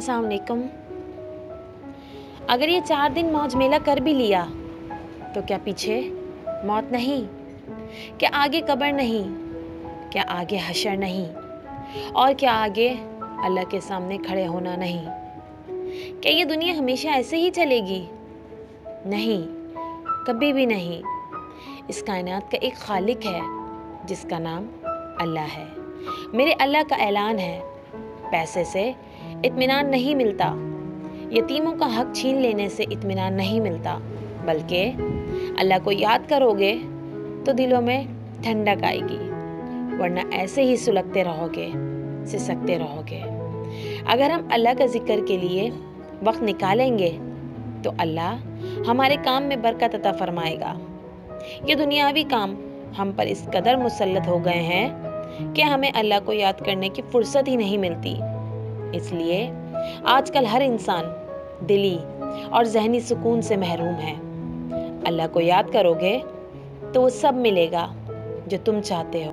अस्सलाम वालेकुम। अगर ये 4 दिन मौज मेला कर भी लिया तो क्या पीछे मौत नहीं? क्या आगे कब्र नहीं? क्या आगे हशर नहीं? और क्या आगे अल्लाह के सामने खड़े होना नहीं? क्या ये दुनिया हमेशा ऐसे ही चलेगी? नहीं, कभी भी नहीं। इस कायनात का एक खालिक है जिसका नाम अल्लाह है। मेरे अल्लाह का ऐलान है, पैसे से इत्मीनान नहीं मिलता, यतीमों का हक छीन लेने से इत्मीनान नहीं मिलता, बल्कि अल्लाह को याद करोगे तो दिलों में ठंडक आएगी, वरना ऐसे ही सुलगते रहोगे, सिसकते रहोगे। अगर हम अल्लाह का जिक्र के लिए वक्त निकालेंगे तो अल्लाह हमारे काम में बरकत अता फरमाएगा। ये दुनियावी काम हम पर इस कदर मुसल्लत हो गए हैं कि हमें अल्लाह को याद करने की फुर्सत ही नहीं मिलती। इसलिए आजकल हर इंसान दिली और जहनी सुकून से महरूम है। अल्लाह को याद करोगे तो वो सब मिलेगा जो तुम चाहते हो।